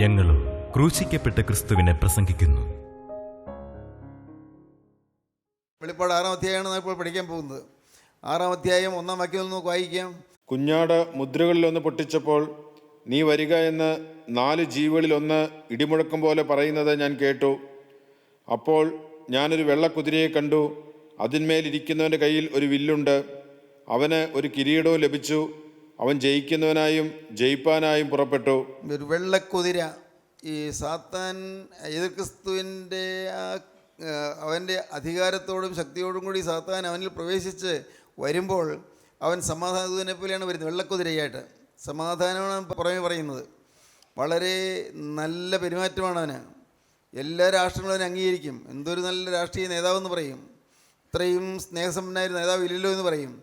ഞങ്ങളും ക്രൂശിക്കപ്പെട്ട ക്രിസ്തുവിനെ പ്രസംഗിക്കുന്നു. വെളിപ്പാട് 6-ാം അധ്യായമാണ് നാം ഇപ്പോൾ പഠിക്കാൻ പോകുന്നത്. 6-ാം അധ്യായം 1-ാം വാക്യം നമുക്ക് വായിക്കാം. കുഞ്ഞാട് മുദ്രകളിലൊന്ന് പൊട്ടിച്ചപ്പോൾ നീ വരിക എന്ന് 4 ജീവികളിലൊന്ന് ഇടിമുഴക്കം പോലെ പറയുന്നത് ഞാൻ കേട്ടു. അപ്പോൾ ഞാനൊരു വെള്ളക്കുതിരയെ കണ്ടു. അതിന്മേലിരിക്കുന്നവൻ്റെ കയ്യിൽ ഒരു വില്ലുണ്ട്. അവന് ഒരു കിരീടവും ലഭിച്ചു. അവൻ ജയിക്കുന്നവനായും ജയിപ്പാനായും പുറപ്പെട്ടു. ഒരു വെള്ളക്കുതിര. ഈ സാത്താൻ എതിർ ക്രിസ്തുവിൻ്റെ അവൻ്റെ അധികാരത്തോടും ശക്തിയോടും കൂടി സാത്താൻ അവനിൽ പ്രവേശിച്ച് വരുമ്പോൾ അവൻ സമാധാനദൂതനെ പോലെയാണ് വരുന്നത്. വെള്ളക്കുതിരയായിട്ട് സമാധാനമാണ് പുറമെ പറയുന്നത്. വളരെ നല്ല പെരുമാറ്റമാണ് അവന്. എല്ലാ രാഷ്ട്രങ്ങളും അവനെ അംഗീകരിക്കും. എന്തൊരു നല്ല രാഷ്ട്രീയ നേതാവെന്ന് പറയും. ഇത്രയും സ്നേഹസമ്പന്നനായ നേതാവ് ഇല്ലല്ലോ എന്ന് പറയും.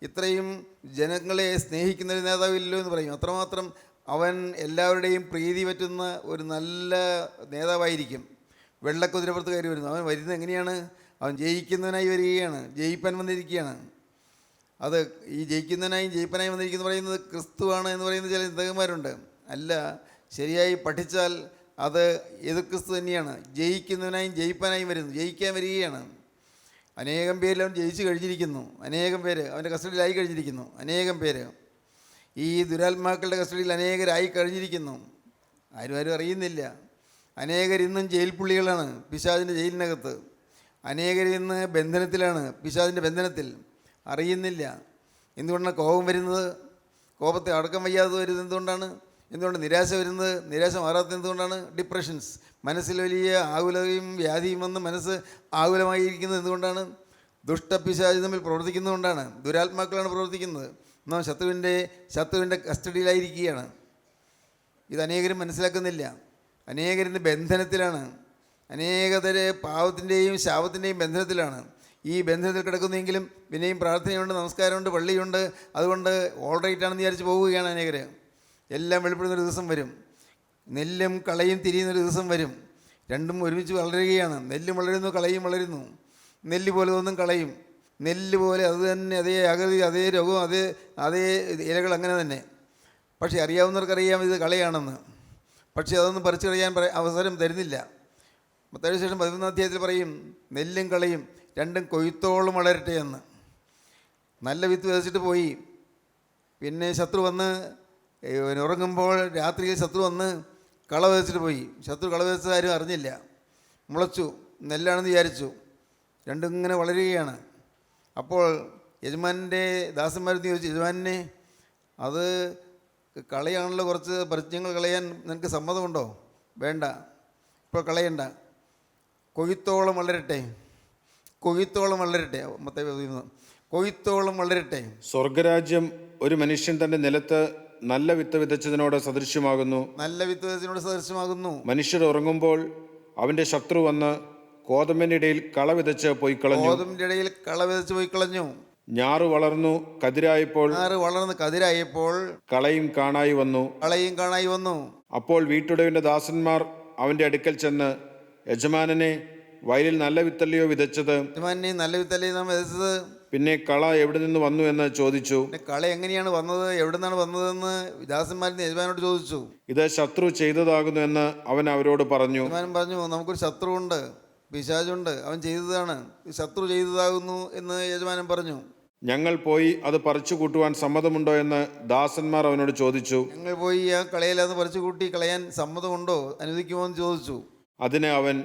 ഇത്രയും ജനങ്ങളെ സ്നേഹിക്കുന്ന ഒരു നേതാവ് ഇല്ലല്ലോ എന്ന് പറയും. അത്രമാത്രം അവൻ എല്ലാവരുടെയും പ്രീതി പറ്റുന്ന ഒരു നല്ല നേതാവായിരിക്കും. വെള്ളക്കുതിരപ്പുറത്ത് കയറി വരുന്നു. അവൻ വരുന്നത് എങ്ങനെയാണ്? അവൻ ജയിക്കുന്നവനായി വരികയാണ്, ജയിപ്പാൻ വന്നിരിക്കുകയാണ്. അത് ഈ ജയിക്കുന്നവനായും ജയിപ്പനായി വന്നിരിക്കുന്നു പറയുന്നത് ക്രിസ്തുവാണ് എന്ന് പറയുന്ന ചില ചിന്തകന്മാരുണ്ട്. അല്ല, ശരിയായി പഠിച്ചാൽ അത് എതിർ ക്രിസ്തു തന്നെയാണ്. ജയിക്കുന്നവനായും ജയിപ്പനായും വരുന്നു, ജയിക്കാൻ വരികയാണ്. അനേകം പേരിൽ അവൻ ജയിച്ചു കഴിഞ്ഞിരിക്കുന്നു. അനേകം പേര് അവൻ്റെ കസ്റ്റഡിയിലായി കഴിഞ്ഞിരിക്കുന്നു. അനേകം പേര് ഈ ദുരാത്മാക്കളുടെ കസ്റ്റഡിയിൽ അനേകരായി കഴിഞ്ഞിരിക്കുന്നു. ആരും അറിയുന്നില്ല. അനേകരിന്നും ജയിൽ പുള്ളികളാണ് പിശാചിൻ്റെ ജയിലിനകത്ത്. അനേകരിന്ന് ബന്ധനത്തിലാണ്, പിശാചിൻ്റെ ബന്ധനത്തിൽ. അറിയുന്നില്ല. എന്തുകൊണ്ടാണ് കോപം വരുന്നത്? കോപത്തെ അടക്കം വയ്യാതെ വരുന്നത് എന്തുകൊണ്ടാണ്? എന്തുകൊണ്ട് നിരാശ വരുന്നത്? നിരാശ മാറാത്തത് എന്തുകൊണ്ടാണ്? ഡിപ്രഷൻസ്. മനസ്സിൽ വലിയ ആകുലതയും വ്യാധിയും വന്ന് മനസ്സ് ആകുലമായിരിക്കുന്നത് എന്തുകൊണ്ടാണ്? ദുഷ്ടപിശാച് തമ്മിൽ പ്രവർത്തിക്കുന്നതുകൊണ്ടാണ്. ദുരാത്മാക്കളാണ് പ്രവർത്തിക്കുന്നത്. നാം ശത്രുവിൻ്റെ കസ്റ്റഡിയിലായിരിക്കുകയാണ്. ഇത് അനേകരും മനസ്സിലാക്കുന്നില്ല. അനേകരിന്ന് ബന്ധനത്തിലാണ്. അനേകതരെ പാവത്തിൻ്റെയും ശാപത്തിൻ്റെയും ബന്ധനത്തിലാണ്. ഈ ബന്ധനത്തിൽ കിടക്കുന്നെങ്കിലും പിന്നെയും പ്രാർത്ഥനയുണ്ട്, നമസ്കാരമുണ്ട്, പള്ളിയുണ്ട്. അതുകൊണ്ട് ഓൾ റൈറ്റ് ആണെന്ന് വിചാരിച്ച് പോവുകയാണ് അനേകർ. എല്ലാം വെളിപ്പെടുന്നൊരു ദിവസം വരും. നെല്ലും കളയും തിരിയുന്നൊരു ദിവസം വരും. രണ്ടും ഒരുമിച്ച് വളരുകയാണ്. നെല്ലും വളരുന്നു, കളയും വളരുന്നു. നെല്ല് പോലെ ഒന്നും കളയും. നെല്ല് പോലെ അത് തന്നെ, അതേ ആകൃതി, അതേ രോഗം, അതേ ഇലകൾ അങ്ങനെ തന്നെ. പക്ഷേ അറിയാവുന്നവർക്കറിയാം ഇത് കളയാണെന്ന്. പക്ഷേ അതൊന്നും പറിച്ചു കളയാൻ അവസരം തരുന്നില്ല. മത്തായിയുടെ ശേഷം 11-ാം അധ്യായത്തിൽ പറയും, നെല്ലും കളയും രണ്ടും കൊയ്ത്തോളം വളരട്ടെ എന്ന്. നല്ല വിത്ത് വിതച്ചിട്ട് പോയി. പിന്നെ ശത്രു വന്ന് ഉറങ്ങുമ്പോൾ രാത്രിയിൽ ശത്രു വന്ന് കള വിതച്ചിട്ട് പോയി. ശത്രു കള വിതച്ചത് ആരും അറിഞ്ഞില്ല. മുളച്ചു, നെല്ലാണെന്ന് വിചാരിച്ചു. രണ്ടും ഇങ്ങനെ വളരുകയാണ്. അപ്പോൾ യജമാനൻ്റെ ദാസന്മാരെന്ന് ചോദിച്ചു, യജമാനെ അത് കളയാണല്ലോ, കുറച്ച് പരിചയങ്ങൾ കളയാൻ നിനക്ക് സമ്മതമുണ്ടോ? വേണ്ട, ഇപ്പോൾ കളയണ്ട, കൊയ്ത്തോളം വളരട്ടെ, കൊയ്ത്തോളം വളരട്ടെ. കൊയ്ത്തോളം വളരട്ടെ. സ്വർഗരാജ്യം ഒരു മനുഷ്യൻ തന്റെ നിലത്ത് നല്ല വിത്ത് വിതച്ചതിനോട് സദൃശ്യമാകുന്നു. നല്ല വിത്ത് വിതച്ചതിനോട് സദൃശ്യമാകുന്നു. മനുഷ്യർ ഉറങ്ങുമ്പോൾ അവന്റെ ശത്രു വന്ന് കോതമ്പിന്റെ ഇടയിൽ കള വിതച്ച് പോയി കളഞ്ഞു. കോതമ്പിന്റെ ഇടയിൽ കള വിതച്ച് പോയി കളഞ്ഞു. ഞാറ് വളർന്നു കതിരായപ്പോൾ കളയും കാണായി വന്നു. അപ്പോൾ വീട്ടുടയവന്റെ ദാസന്മാർ അവന്റെ അടുക്കൽ ചെന്ന്, യജമാനനെ, വയലിൽ നല്ല വിത്തല്ലയോ വിതച്ചത്? പിന്നെ കള എവിടെ നിന്ന് വന്നു എന്ന് ചോദിച്ചു. കള എങ്ങനെയാണ് വന്നത്, എവിടെ നിന്നാണ് വന്നതെന്ന് ദാസന്മാരിൽ യജമാനോട് ചോദിച്ചു. ഇത് ശത്രു ചെയ്തതാകുന്നു എന്ന് അവൻ അവരോട് പറഞ്ഞു. യജമാനൻ പറഞ്ഞു, നമുക്കൊരു ശത്രുവുണ്ട്, പിശാചുണ്ട്, അവൻ ചെയ്തതാണ്, ശത്രു ചെയ്തതാകുന്നു എന്ന് യജമാനൻ പറഞ്ഞു. ഞങ്ങൾ പോയി അത് പറിച്ചു കൂട്ടുവാൻ സമ്മതമുണ്ടോ എന്ന് ദാസന്മാർ അവനോട് ചോദിച്ചു. ഞങ്ങൾ പോയി ആ കളയിലത് പറിച്ചു കൂട്ടി കളയാൻ സമ്മതമുണ്ടോ, അനുവദിക്കുമോ എന്ന് ചോദിച്ചു. അതിന് അവൻ,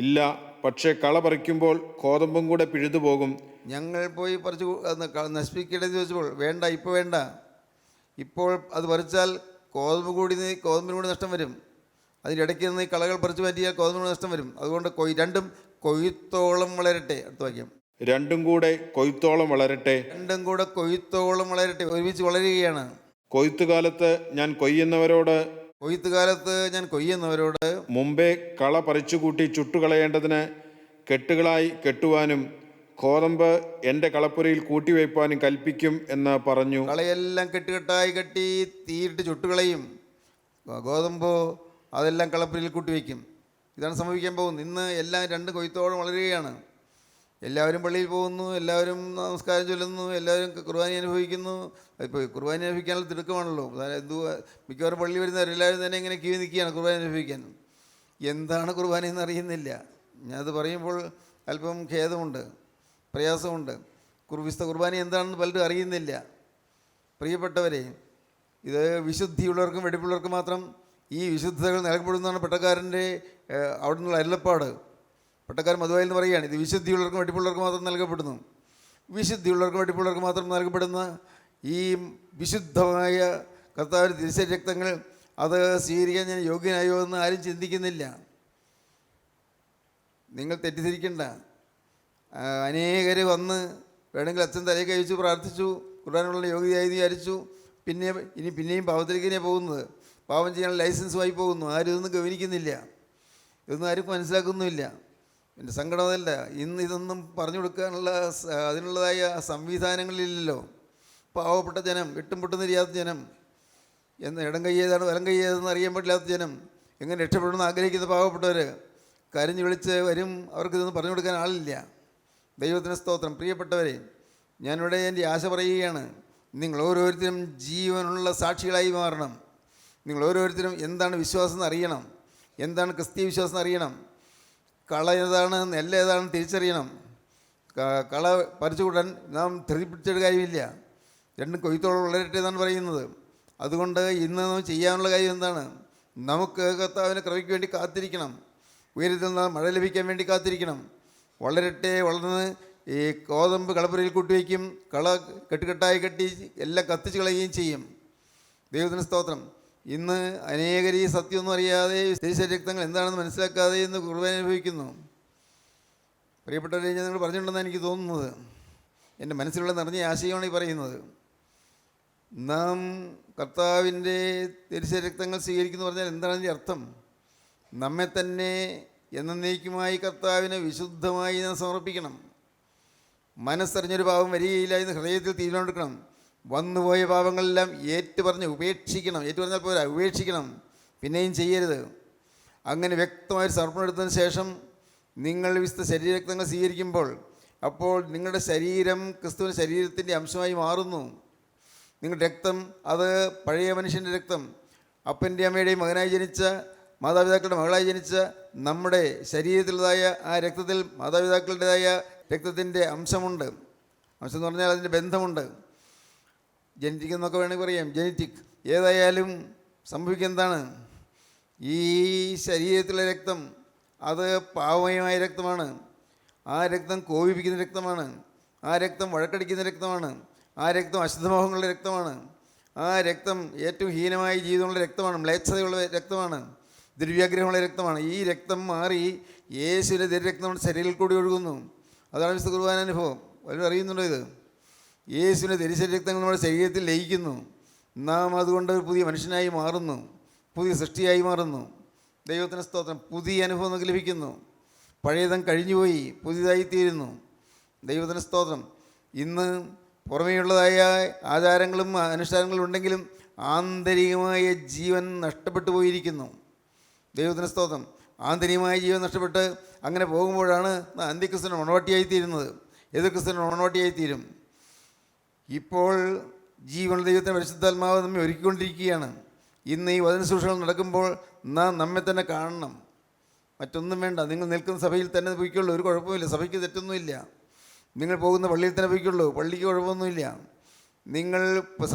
ഇല്ല, പക്ഷേ കള പറിക്കുമ്പോൾ കോതമ്പും കൂടെ പിഴുതുപോകും. ഞങ്ങൾ പോയി പറിച്ചു നശിപ്പിക്കട്ടെ ചോദിച്ചപ്പോൾ, വേണ്ട, ഇപ്പോൾ വേണ്ട, ഇപ്പോൾ അത് പറിച്ചാൽ കോതമ്പിന് കൂടി നഷ്ടം വരും. അതിൻ്റെ ഇടയ്ക്ക് നിന്ന് ഈ കളകൾ പറിച്ചു മാറ്റിയാൽ കോതമ്പിന് നഷ്ടം വരും. അതുകൊണ്ട് രണ്ടും കൊയ്ത്തോളം വളരട്ടെ. അടുത്ത വാക്യം, രണ്ടും കൂടെ കൊയ്ത്തോളം വളരട്ടെ. രണ്ടും കൂടെ കൊയ്ത്തോളം വളരട്ടെ, ഒരുമിച്ച് വളരുകയാണ്. കൊയ്ത്തുകാലത്ത് ഞാൻ കൊയ്യുന്നവരോട് മുമ്പേ കള പറിച്ചുകൂട്ടി ചുട്ടുകളയേണ്ടതിന് കെട്ടുകളായി കെട്ടുവാനും കോതമ്പ് എൻ്റെ കളപ്പുരയിൽ കൂട്ടിവയ്പ്പാനും കൽപ്പിക്കും എന്ന് പറഞ്ഞു. കളയെല്ലാം കെട്ടുകെട്ടായി കെട്ടി തീയിട്ട് ചുട്ടുകളയും, ഗോതമ്പോ അതെല്ലാം കളപ്പുരയിൽ കൂട്ടിവയ്ക്കും. ഇതാണ് സംഭവിക്കാൻ പോകുന്നത്. ഇന്ന് എല്ലാം രണ്ട് കൊയ്ത്തോളം വളരുകയാണ്. എല്ലാവരും പള്ളിയിൽ പോകുന്നു, എല്ലാവരും നമസ്കാരം ചൊല്ലുന്നു, എല്ലാവരും കുർബാന അനുഭവിക്കുന്നു. ഇപ്പോൾ കുർബാന അനുഭവിക്കാനുള്ള തിടുക്കമാണല്ലോ. മിക്കവാറും പള്ളി വരുന്നവരെല്ലാവരും തന്നെ ഇങ്ങനെ ക്യൂ നിൽക്കുകയാണ് കുർബാന അനുഭവിക്കാൻ. എന്താണ് കുർബാന എന്ന് അറിയുന്നില്ല. ഞാനത് പറയുമ്പോൾ അല്പം ഖേദമുണ്ട്, പ്രയാസമുണ്ട്. വിശുദ്ധ കുർബാന എന്താണെന്ന് പലരും അറിയുന്നില്ല. പ്രിയപ്പെട്ടവരെ, ഇത് വിശുദ്ധിയുള്ളവർക്കും വെടിപ്പുള്ളവർക്കും മാത്രം ഈ വിശുദ്ധതകൾ നൽകപ്പെടുന്നതാണ് പട്ടക്കാരൻ്റെ അവിടെ നിന്നുള്ള അരുളപ്പാട്. പട്ടക്കാരൻ മധുവായി എന്ന് പറയുകയാണ്, ഇത് വിശുദ്ധിയുള്ളവർക്കും വെടിപ്പുള്ളവർക്കും മാത്രം നൽകപ്പെടുന്നു. വിശുദ്ധിയുള്ളവർക്കും വെടിപ്പുള്ളവർക്കും മാത്രം നൽകപ്പെടുന്ന ഈ വിശുദ്ധമായ കർത്താവിൻ്റെ തിരുശരീര രക്തങ്ങൾ അത് സ്വീകരിക്കാൻ ഞാൻ യോഗ്യനായോ എന്ന് ആരും ചിന്തിക്കുന്നില്ല. നിങ്ങൾ തെറ്റിദ്ധരിക്കണ്ട. അനേകർ വന്ന് വേണമെങ്കിൽ അച്ഛൻ തലയിൽ കഴിച്ചു പ്രാർത്ഥിച്ചു, കുർബാനയുള്ള യോഗ്യതയായി വിചാരിച്ചു, പിന്നെയും പാവത്തിലേക്ക് തന്നെ പോകുന്നത്, പാവം ചെയ്യാനുള്ള ലൈസൻസുമായി പോകുന്നു. ആരും ഇതൊന്നും ഗവനിക്കുന്നില്ല, ഇതൊന്നും ആരും മനസ്സിലാക്കുന്നുമില്ല. എൻ്റെ സങ്കടം അതല്ല, ഇന്ന് ഇതൊന്നും പറഞ്ഞു കൊടുക്കാനുള്ള അതിനുള്ളതായ സംവിധാനങ്ങളില്ലല്ലോ. പാവപ്പെട്ട ജനം, എട്ടും പൊട്ടും തിരിയാത്ത ജനം, ഇടം കൈ ഏതാണ് വലം കൈ ഏതെന്ന് അറിയാൻ പറ്റില്ലാത്ത ജനം, എങ്ങനെ രക്ഷപ്പെടണമെന്ന് ആഗ്രഹിക്കുന്ന പാവപ്പെട്ടവർ കരഞ്ഞു വിളിച്ച് വരും. അവർക്കിതൊന്നും പറഞ്ഞു കൊടുക്കാൻ ആളില്ല. ദൈവത്തിന് സ്തോത്രം. പ്രിയപ്പെട്ടവരെ, ഞാനിവിടെ എൻ്റെ ആശ പറയുകയാണ്, നിങ്ങൾ ഓരോരുത്തരും ജീവനുള്ള സാക്ഷികളായി മാറണം. നിങ്ങൾ ഓരോരുത്തരും എന്താണ് വിശ്വാസം എന്ന് അറിയണം, എന്താണ് ക്രിസ്തീയ വിശ്വാസം എന്ന് അറിയണം. കള ഏതാണ് നെല്ല് ഏതാണെന്ന് തിരിച്ചറിയണം. കള പറിച്ചുകൂടാൻ നാം ധൃതി പിടിച്ചിട്ട് കാര്യമില്ല. രണ്ടും കൊയ്ത്തോളം വളരട്ടെ എന്നാണ് പറയുന്നത്. അതുകൊണ്ട് ഇന്ന് നാം ചെയ്യാനുള്ള കാര്യം എന്താണ്? നമുക്ക് കർത്താവിനെ കൃപയ്ക്ക് വേണ്ടി കാത്തിരിക്കണം. ഉയരത്തിൽ നിന്ന് മഴ ലഭിക്കാൻ വേണ്ടി കാത്തിരിക്കണം. വളരട്ടെ, വളർന്ന് ഈ കോതമ്പ് കളപ്പുരയിൽ കൂട്ടിവയ്ക്കും, കള കെട്ടുകെട്ടായി കെട്ടി എല്ലാം കത്തിച്ച് കളയുകയും ചെയ്യും. ദൈവത്തിന് സ്തോത്രം. ഇന്ന് അനേകർ ഈ സത്യമൊന്നും അറിയാതെ തിരുശരീര രക്തങ്ങൾ എന്താണെന്ന് മനസ്സിലാക്കാതെ ഇന്ന് കുർബാന അനുഭവിക്കുന്നു. പ്രിയപ്പെട്ടവരെ, ഞാൻ നിങ്ങൾ പറഞ്ഞിട്ടുണ്ടെന്നാണ് എനിക്ക് തോന്നുന്നത്. എൻ്റെ മനസ്സിലുള്ള നിറഞ്ഞ ആശയമാണ് ഈ പറയുന്നത്. നാം കർത്താവിൻ്റെ തിരുശരീര രക്തങ്ങൾ സ്വീകരിക്കുന്നു പറഞ്ഞാൽ എന്താണ് അതിൻ്റെ അർത്ഥം? നമ്മെ തന്നെ എന്നേക്കുമായി കർത്താവിനെ വിശുദ്ധമായി നാം സമർപ്പിക്കണം. മനസ്സറിഞ്ഞൊരു പാപം വരികയില്ല എന്ന് ഹൃദയത്തിൽ തീരുമാനമെടുക്കണം. വന്നുപോയ പാപങ്ങളെല്ലാം ഏറ്റുപറഞ്ഞ് ഉപേക്ഷിക്കണം. ഏറ്റുപറഞ്ഞാൽ പോരാ, ഉപേക്ഷിക്കണം, പിന്നെയും ചെയ്യരുത്. അങ്ങനെ വ്യക്തമായൊരു സമർപ്പണം എടുത്തതിന് ശേഷം നിങ്ങൾ വിശുദ്ധ ശരീരരക്തങ്ങൾ സ്വീകരിക്കുമ്പോൾ അപ്പോൾ നിങ്ങളുടെ ശരീരം ക്രിസ്തുവിൻ്റെ ശരീരത്തിൻ്റെ അംശമായി മാറുന്നു. നിങ്ങളുടെ രക്തം അത് പഴയ മനുഷ്യൻ്റെ രക്തം, അപ്പൻ്റെ അമ്മയുടെയും മകനായി ജനിച്ച മാതാപിതാക്കളുടെ മകളായി ജനിച്ച നമ്മുടെ ശരീരത്തിലുള്ളതായ ആ രക്തത്തിൽ മാതാപിതാക്കളുടേതായ രക്തത്തിൻ്റെ അംശമുണ്ട്. അംശം എന്ന് പറഞ്ഞാൽ അതിൻ്റെ ബന്ധമുണ്ട്. ജനറ്റിക് എന്നൊക്കെ വേണമെങ്കിൽ പറയാം, ജനറ്റിക്. ഏതായാലും സംഭവിക്കുക എന്താണ്? ഈ ശരീരത്തിലെ രക്തം അത് പാവമയമായ രക്തമാണ്. ആ രക്തം കോപിപ്പിക്കുന്ന രക്തമാണ്. ആ രക്തം വഴക്കടിക്കുന്ന രക്തമാണ്. ആ രക്തം അശുദ്ധമോഹങ്ങളുടെ രക്തമാണ്. ആ രക്തം ഏറ്റവും ഹീനമായ ജീവിതമുള്ള രക്തമാണ്. മ്ലേച്ഛതയുള്ള രക്തമാണ്. ദുർവ്യാഗ്രഹമുള്ള രക്തമാണ്. ഈ രക്തം മാറി യേശുവിൻ്റെ ദുരരക്തം നമ്മുടെ ശരീരത്തിൽ കൂടി ഒഴുകുന്നു. അതാണ് വിശുദ്ധ കുർബാന അനുഭവം. വല്ലതും അറിയുന്നുണ്ടോ ഇത്? യേശുവിൻ്റെ തിരുശരീരരക്തങ്ങൾ നമ്മുടെ ശരീരത്തിൽ ലയിക്കുന്നു. നാം അതുകൊണ്ട് പുതിയ മനുഷ്യനായി മാറുന്നു, പുതിയ സൃഷ്ടിയായി മാറുന്നു. ദൈവത്തിന് സ്തോത്രം. പുതിയ അനുഭവം നമുക്ക് ലഭിക്കുന്നു. പഴയതും കഴിഞ്ഞുപോയി, പുതിയതായി തീരുന്നു. ദൈവത്തിന് സ്തോത്രം. ഇന്ന് പുറമേയുള്ളതായ ആചാരങ്ങളും അനുഷ്ഠാനങ്ങളും ഉണ്ടെങ്കിലും ആന്തരികമായ ജീവൻ നഷ്ടപ്പെട്ടു പോയിരിക്കുന്നു. ദൈവത്തിന് സ്തോത്രം. ആന്തരികമായ ജീവൻ നഷ്ടപ്പെട്ട് അങ്ങനെ പോകുമ്പോഴാണ് അന്ത്യക്രിസ്തുവിന് മണവാട്ടിയായിത്തീരുന്നത്. എതിർ ക്രിസ്തുവിന് മണവാട്ടിയായിത്തീരും. ഇപ്പോൾ ജീവൻ ദൈവത്തിൻ്റെ പരിശുദ്ധാത്മാവ് നമ്മെ ഒരുക്കിക്കൊണ്ടിരിക്കുകയാണ്. ഇന്ന് ഈ വചന ശുശ്രൂഷകൾ നടക്കുമ്പോൾ നാം നമ്മെ തന്നെ കാണണം. മറ്റൊന്നും വേണ്ട. നിങ്ങൾ നിൽക്കുന്ന സഭയിൽ തന്നെ പോയിക്കുള്ളൂ, ഒരു കുഴപ്പമില്ല. സഭയ്ക്ക് തെറ്റൊന്നുമില്ല. നിങ്ങൾ പോകുന്ന പള്ളിയിൽ തന്നെ പോയിക്കുള്ളൂ, പള്ളിക്ക് കുഴപ്പമൊന്നുമില്ല. നിങ്ങൾ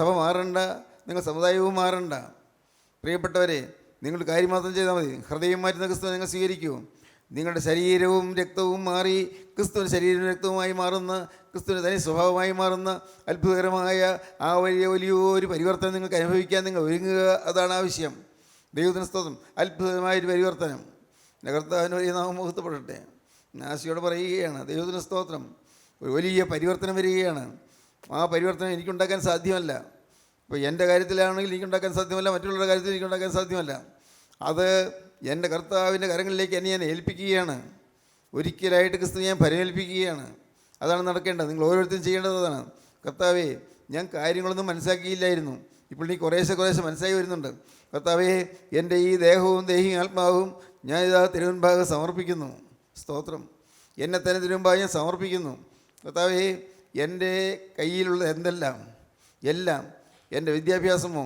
സഭ മാറണ്ട, നിങ്ങൾ സമുദായവും മാറണ്ട. പ്രിയപ്പെട്ടവരെ, നിങ്ങളുടെ കാര്യം മാത്രം ചെയ്താൽ മതി. ഹൃദയം മാറ്റുന്ന ക്രിസ്തുവിനെ നിങ്ങൾ സ്വീകരിക്കൂ. നിങ്ങളുടെ ശരീരവും രക്തവും മാറി ക്രിസ്തുവിൻ്റെ ശരീരവും രക്തവുമായി മാറുന്ന, ക്രിസ്തുവിൻ്റെ തനി സ്വഭാവമായി മാറുന്ന അത്ഭുതകരമായ ആ വലിയൊരു പരിവർത്തനം നിങ്ങൾക്ക് അനുഭവിക്കാൻ നിങ്ങൾ ഒരുങ്ങുക. അതാണ് ആവശ്യം. ദൈവത്തിന് സ്തോത്രം. അത്ഭുതമായൊരു പരിവർത്തനം. കർത്താവിന് വലിയ നാമം മുഹൂർത്തപ്പെടട്ടെ. ആശയോട് പറയുകയാണ്, ദൈവത്തിന് സ്തോത്രം. ഒരു വലിയ പരിവർത്തനം വരികയാണ്. ആ പരിവർത്തനം എനിക്കുണ്ടാക്കാൻ സാധ്യമല്ല. ഇപ്പോൾ എൻ്റെ കാര്യത്തിലാണെങ്കിൽ എനിക്കുണ്ടാക്കാൻ സാധ്യമല്ല, മറ്റുള്ളവരുടെ കാര്യത്തിൽ എനിക്കുണ്ടാക്കാൻ സാധ്യമല്ല. അത് എൻ്റെ കർത്താവിൻ്റെ കരങ്ങളിലേക്ക് എന്നെ ഞാൻ ഏൽപ്പിക്കുകയാണ്. ഒരിക്കലായിട്ട് ക്രിസ്തു ഞാൻ പരിമേൽപ്പിക്കുകയാണ്. അതാണ് നടക്കേണ്ടത്. നിങ്ങൾ ഓരോരുത്തരും ചെയ്യേണ്ടത് അതാണ്. കർത്താവേ, ഞാൻ കാര്യങ്ങളൊന്നും മനസ്സിലാക്കിയില്ലായിരുന്നു, ഇപ്പോൾ നീ കുറേശ്ശെ മനസ്സിലാക്കി വരുന്നുണ്ട്. കർത്താവേ, എൻ്റെ ഈ ദേഹവും ദേഹിയും ആത്മാവും ഞാനിതാ തിരുവൻഭാഗം സമർപ്പിക്കുന്നു. സ്തോത്രം. എന്നെ തന്നെ തിരുമുമ്പായി ഞാൻ സമർപ്പിക്കുന്നു. കർത്താവേ, എൻ്റെ കയ്യിലുള്ള എല്ലാം എൻ്റെ വിദ്യാഭ്യാസമോ,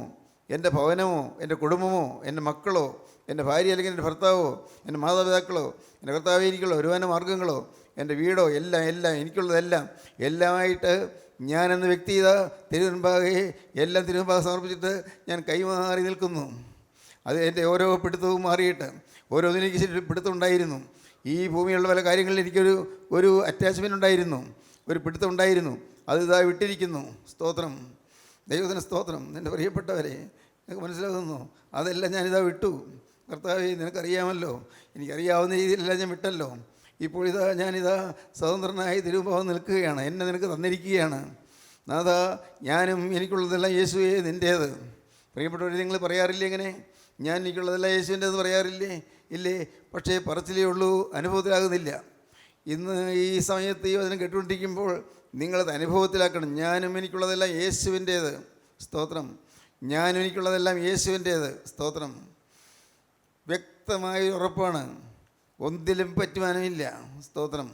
എൻ്റെ ഭവനമോ, എൻ്റെ കുടുംബമോ, എൻ്റെ മക്കളോ, എൻ്റെ ഭാര്യ അല്ലെങ്കിൽ എൻ്റെ ഭർത്താവോ, എൻ്റെ മാതാപിതാക്കളോ, എൻ്റെ കർത്താവേ എനിക്കുള്ള വരുമാന മാർഗ്ഗങ്ങളോ, എൻ്റെ വീടോ, എല്ലാം എല്ലാമായിട്ട് ഞാനെന്ന വ്യക്തി ഇതാ എല്ലാം തിരുമുമ്പാകെ സമർപ്പിച്ചിട്ട് ഞാൻ കൈമാറി നിൽക്കുന്നു. അത് എൻ്റെ ഓരോ പിടുത്തവും മാറിയിട്ട് ഓരോന്നിനും എനിക്ക് പിടുത്തം ഉണ്ടായിരുന്നു. ഈ ഭൂമിയുള്ള പല കാര്യങ്ങളിൽ എനിക്കൊരു അറ്റാച്ച്മെൻ്റ് ഉണ്ടായിരുന്നു, ഒരു പിടുത്തം ഉണ്ടായിരുന്നു. അത് ഇതാ വിട്ടിരിക്കുന്നു. സ്തോത്രം, ദൈവത്തിന് സ്തോത്രം. എൻ്റെ പ്രിയപ്പെട്ടവരെ, നിങ്ങൾക്ക് മനസ്സിലാകുന്നു? അതെല്ലാം ഞാനിതാ വിട്ടു. കർത്താവേ, നിനക്കറിയാമല്ലോ, എനിക്കറിയാവുന്ന രീതിയിലെല്ലാം ഞാൻ വിട്ടല്ലോ. ഇപ്പോൾ ഞാനിതാ സ്വതന്ത്രനായി തിരുമുമ്പാകെ നിൽക്കുകയാണ്. എന്നെ നിനക്ക് തന്നിരിക്കുകയാണ്. നാഥാ, ഞാനും എനിക്കുള്ളതെല്ലാം യേശുവേ നിൻ്റേത്. പ്രിയപ്പെട്ടവർ, നിങ്ങൾ പറയാറില്ലേ ഇങ്ങനെ? ഞാൻ എനിക്കുള്ളതെല്ലാം യേശുവിൻ്റേത് പറയാറില്ലേ? ഇല്ലേ? പക്ഷേ പറച്ചിലേ ഉള്ളൂ, അനുഭവത്തിലാകുന്നില്ല. ഇന്ന് ഈ സമയത്ത് ഈ വചനം കേട്ടുകൊണ്ടിരിക്കുമ്പോൾ നിങ്ങളത് അനുഭവത്തിലാക്കണം. ഞാനും എനിക്കുള്ളതെല്ലാം യേശുവിൻ്റേത്. സ്തോത്രം. ഞാനും എനിക്കുള്ളതെല്ലാം യേശുവിൻ്റേത്. സ്തോത്രം. വ്യക്തമായ ഉറപ്പാണ്, ഒന്നിലും പറ്റുവാനുമില്ല. സ്തോത്രം.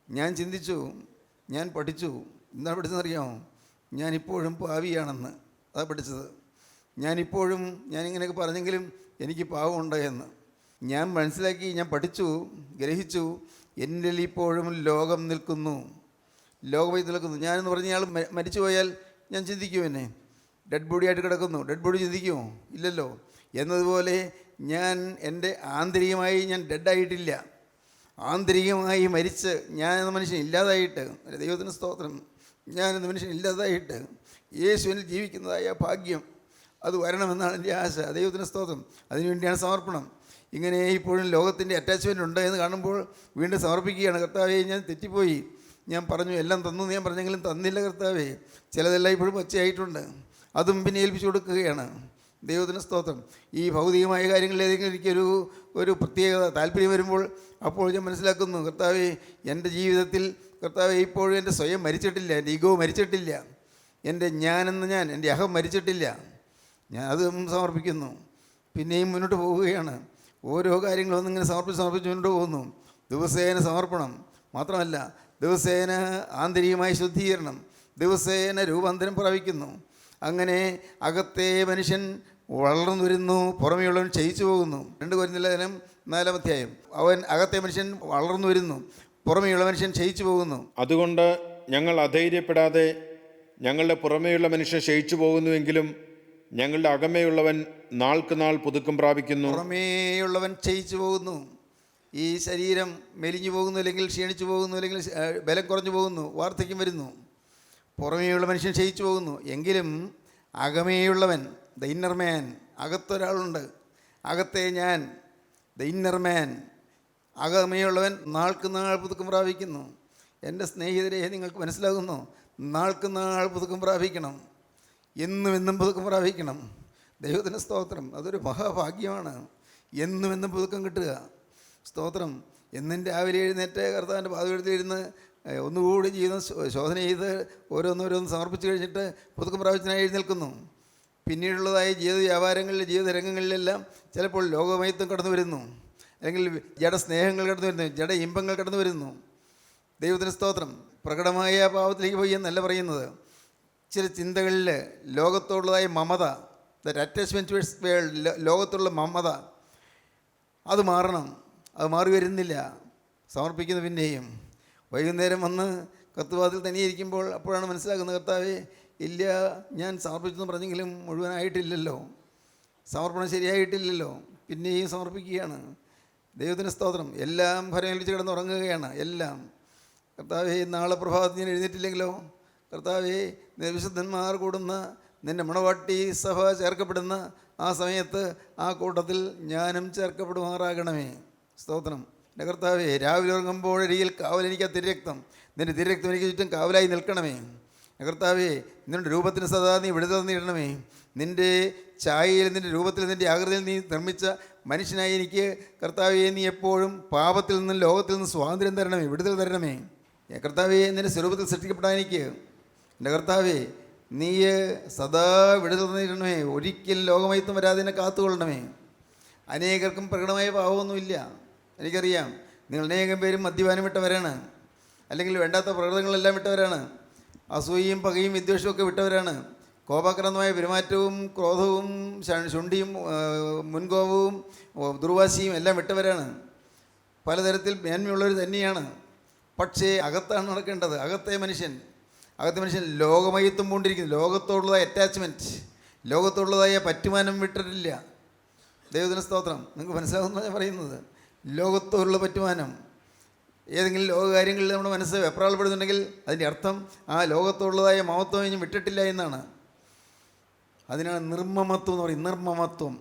ഞാൻ ചിന്തിച്ചു, ഞാൻ പഠിച്ചു. എന്താണ് പഠിച്ചതെന്നറിയാമോ? ഞാനിപ്പോഴും പാപിയാണെന്ന്. അതാ പഠിച്ചത്. ഞാനിങ്ങനെയൊക്കെ പറഞ്ഞെങ്കിലും എനിക്ക് പാവമുണ്ട് എന്ന് ഞാൻ മനസ്സിലാക്കി, ഞാൻ പഠിച്ചു, ഗ്രഹിച്ചു. എന്നിൽ ഇപ്പോഴും ലോകം നിൽക്കുന്നു. ഞാനെന്ന് പറഞ്ഞ ആൾ മരിച്ചു പോയാൽ ഞാൻ ചിന്തിക്കുമോ? എന്നെ ഡെഡ് ബോഡിയായിട്ട് കിടക്കുന്നു, ഡെഡ് ബോഡി ചിന്തിക്കുമോ? ഇല്ലല്ലോ. എന്നതുപോലെ എൻ്റെ ആന്തരികമായി ഞാൻ ഡെഡായിട്ടില്ല. ആന്തരികമായി മരിച്ച് ഞാനെന്ന മനുഷ്യൻ ഇല്ലാതായിട്ട്, ദൈവത്തിന് സ്തോത്രം, ഞാനെന്ന മനുഷ്യൻ ഇല്ലാതായിട്ട് യേശുവിൽ ജീവിക്കുന്നതായ ഭാഗ്യം അത് വരണമെന്നാണ് എൻ്റെ ആശ. ദൈവത്തിന് സ്തോത്രം. അതിനുവേണ്ടിയാണ് സമർപ്പണം. ഇങ്ങനെ ഇപ്പോഴും ലോകത്തിൻ്റെ അറ്റാച്ച്മെൻ്റ് ഉണ്ട് എന്ന് കാണുമ്പോൾ വീണ്ടും സമർപ്പിക്കുകയാണ്. കർത്താവേ, ഞാൻ തെറ്റിപ്പോയി. ഞാൻ പറഞ്ഞു, എല്ലാം തന്നു ഞാൻ പറഞ്ഞെങ്കിലും തന്നില്ല കർത്താവേ. ചിലതെല്ലാം ഇപ്പോഴും പച്ചയായിട്ടുണ്ട്, അതും പിന്നെ ഏൽപ്പിച്ചു കൊടുക്കുകയാണ്. ദൈവത്തിന് സ്തോത്രം. ഈ ഭൗതികമായ കാര്യങ്ങളിൽ ഏതെങ്കിലും എനിക്കൊരു പ്രത്യേകത താല്പര്യം വരുമ്പോൾ അപ്പോൾ ഞാൻ മനസ്സിലാക്കുന്നു, കർത്താവേ, എൻ്റെ ജീവിതത്തിൽ കർത്താവേ ഇപ്പോഴും എൻ്റെ സ്വയം മരിച്ചിട്ടില്ല, എൻ്റെ ഈഗോ മരിച്ചിട്ടില്ല, എൻ്റെ എൻ്റെ അഹം മരിച്ചിട്ടില്ല. ഞാൻ അതും സമർപ്പിക്കുന്നു. പിന്നെയും മുന്നോട്ട് പോവുകയാണ്. ഓരോ കാര്യങ്ങളും ഇങ്ങനെ സമർപ്പിച്ച് മുന്നോട്ട് പോകുന്നു. ദിവസേന സമർപ്പണം മാത്രമല്ല, ദിവസേന ആന്തരികമായ ശുദ്ധീകരണം, ദിവസേന രൂപാന്തരം പ്രാപിക്കുന്നു. അങ്ങനെ അകത്തെ മനുഷ്യൻ വളർന്നു വരുന്നു, പുറമെയുള്ളവൻ ക്ഷയിച്ചു പോകുന്നു. 2 കൊരിന്ത്യർ 4-ാം അധ്യായം. അവൻ അകത്തെ മനുഷ്യൻ വളർന്നു വരുന്നു, പുറമെയുള്ള മനുഷ്യൻ ക്ഷയിച്ചു പോകുന്നു. അതുകൊണ്ട് ഞങ്ങൾ അധൈര്യപ്പെടാതെ, ഞങ്ങളുടെ പുറമേയുള്ള മനുഷ്യൻ ക്ഷയിച്ചു പോകുന്നുവെങ്കിലും ഞങ്ങളുടെ അകമേയുള്ളവൻ നാൾക്ക് നാൾ പുതുക്കം പ്രാപിക്കുന്നു. പുറമേയുള്ളവൻ ക്ഷയിച്ചു പോകുന്നു. ഈ ശരീരം മെലിഞ്ഞു പോകുന്നു, അല്ലെങ്കിൽ ക്ഷീണിച്ചു പോകുന്നു, അല്ലെങ്കിൽ ബലം കുറഞ്ഞു പോകുന്നു, വാർദ്ധക്യം വരുന്നു. പുറമേയുള്ള മനുഷ്യൻ ക്ഷയിച്ചു പോകുന്നു. എങ്കിലും അകമേയുള്ളവൻ, ദ ഇന്നർ മാൻ, അകത്തൊരാളുണ്ട്, അകത്തെ ഞാൻ, ദ ഇന്നർ മാൻ, അകമേയുള്ളവൻ നാൾക്ക് നാൾ പുതുക്കം പ്രാപിക്കുന്നു. എൻ്റെ സ്നേഹിതരെ, നിങ്ങൾക്ക് മനസ്സിലാകുന്നു? നാൾക്ക് നാൾ പുതുക്കം പ്രാപിക്കണം, എന്നും പുതുക്കം പ്രാപിക്കണം. ദൈവത്തിന് സ്തോത്രം. അതൊരു മഹാഭാഗ്യമാണ്. എന്നും പുതുക്കം കിട്ടുക. സ്തോത്രം. എന്നും രാവിലെ എഴുന്നേറ്റ് കർത്താവിൻ്റെ പാദപീഠത്തിലിരുന്ന് ഒന്നുകൂടി ജീവിതം ശോധന ചെയ്ത് ഓരോന്നോരോന്ന് സമർപ്പിച്ച് കഴിഞ്ഞിട്ട് പുതുക്കം പ്രാപിച്ചനായി എഴുന്നേൽക്കുന്നു. പിന്നീടുള്ളതായ ജീവിത വ്യാപാരങ്ങളിൽ, ജീവിത രംഗങ്ങളിലെല്ലാം ചിലപ്പോൾ ലോകമയത്വം കടന്നു വരുന്നു, അല്ലെങ്കിൽ ജഡ സ്നേഹങ്ങൾ കടന്നു വരുന്നു, ജഡ ഇമ്പങ്ങൾ കടന്നു വരുന്നു. ദൈവത്തിന് സ്തോത്രം. പ്രകടമായ പാപത്തിലേക്ക് പോയി എന്നല്ല പറയുന്നത്. ചില ചിന്തകളിൽ ലോകത്തോടുള്ളതായ മമത, ദറ്റ് അറ്റാച്ച്മെൻറ്റ് ടുവേഴ്സ് വേൾഡ്, ലോകത്തുള്ള മമത, അത് മാറണം. അത് മാറി വരുന്നില്ല. സമർപ്പിക്കുന്നു. പിന്നെയും വൈകുന്നേരം വന്ന് കത്തുവാതിൽ തനിയിരിക്കുമ്പോൾ അപ്പോഴാണ് മനസ്സിലാക്കുന്നത്, കർത്താവേ, ഇല്ല, ഞാൻ സമർപ്പിച്ചെന്ന് പറഞ്ഞെങ്കിലും മുഴുവനായിട്ടില്ലല്ലോ, സമർപ്പണം ശരിയായിട്ടില്ലല്ലോ. പിന്നെയും സമർപ്പിക്കുകയാണ്. ദൈവത്തിന് സ്തോത്രം. എല്ലാം ഭരമേൽപ്പിച്ച് കിടന്ന് ഉറങ്ങുകയാണ്. എല്ലാം കർത്താവേ, നാളെ പ്രഭാതത്തിൽ ഞാൻ എഴുന്നേറ്റില്ലെങ്കിലോ, കർത്താവേ, വിശുദ്ധന്മാർ കൂടുന്ന നിൻ്റെ മണവാട്ടി സഭ ചേർക്കപ്പെടുന്ന ആ സമയത്ത് ആ കൂട്ടത്തിൽ ഞാനും ചേർക്കപ്പെടുമാറാകണമേ. സ്തോത്രം. എൻ്റെ കർത്താവേ, രാവിലെ ഉറങ്ങുമ്പോൾ അരികിൽ കാവലെനിക്ക് ആ തിരരക്തം, നിൻ്റെ തിരരക്തം എനിക്ക് ചുറ്റും കാവലായി നിൽക്കണമേ. കർത്താവേ, നിൻ്റെ രൂപത്തിന് സദാ നീ വിടുതൽ നേടണമേ. നിൻ്റെ ഛായയിൽ, നിൻ്റെ രൂപത്തിൽ, നിൻ്റെ ആകൃതിയിൽ നീ നിർമ്മിച്ച മനുഷ്യനായി എനിക്ക് കർത്താവേ, നീ എപ്പോഴും പാപത്തിൽ നിന്നും ലോകത്തിൽ നിന്നും സ്വാതന്ത്ര്യം തരണമേ, വിടുതൽ തരണമേ. കർത്താവേ, നിൻ്റെ സ്വരൂപത്തിൽ സൃഷ്ടിക്കപ്പെടാൻ എനിക്ക്, എൻ്റെ കർത്താവേ, നീ സദാ വിടുതൽ നേടണമേ. ഒരിക്കലും ലോകമയത്വം വരാതെ എന്നെ കാത്തുകൊള്ളണമേ. അനേകർക്കും പ്രകടമായ പാപമൊന്നുമില്ല, എനിക്കറിയാം. നിങ്ങൾ അനേകം പേരും മദ്യപാനം വിട്ടവരാണ്, അല്ലെങ്കിൽ വേണ്ടാത്ത പ്രകൃതങ്ങളെല്ലാം വിട്ടവരാണ്, അസൂയയും പകയും വിദ്വേഷവും ഒക്കെ വിട്ടവരാണ്, കോപാക്രാന്തമായ പെരുമാറ്റവും ക്രോധവും ശുണ്ഠിയും മുൻകോപവും ദുർവാശിയും എല്ലാം വിട്ടവരാണ്. പലതരത്തിൽ മേന്മയുള്ളവർ തന്നെയാണ്. പക്ഷേ അകത്താണ് നടക്കേണ്ടത്. അകത്തെ മനുഷ്യൻ ലോകമയത്വം കൊണ്ടിരിക്കുന്നു. ലോകത്തോടുള്ളതായ അറ്റാച്ച്മെൻറ്റ്, ലോകത്തോടുള്ളതായ പറ്റുമാനം വിട്ടിട്ടില്ല. ദൈവത്തിന് സ്തോത്രം. നിങ്ങൾക്ക് മനസ്സിലാകുന്ന ഞാൻ പറയുന്നത്, ലോകത്തോടുള്ള പറ്റുമാനം, ഏതെങ്കിലും ലോകകാര്യങ്ങളിൽ നമ്മുടെ മനസ്സ് വെപ്രാളപ്പെടുന്നുണ്ടെങ്കിൽ അതിൻ്റെ അർത്ഥം ആ ലോകത്തോടുള്ളതായ മഹത്വം ഇനി വിട്ടിട്ടില്ല എന്നാണ്. അതിനാണ് നിർമ്മമത്വം എന്ന് പറയും. നിർമ്മമത്വം,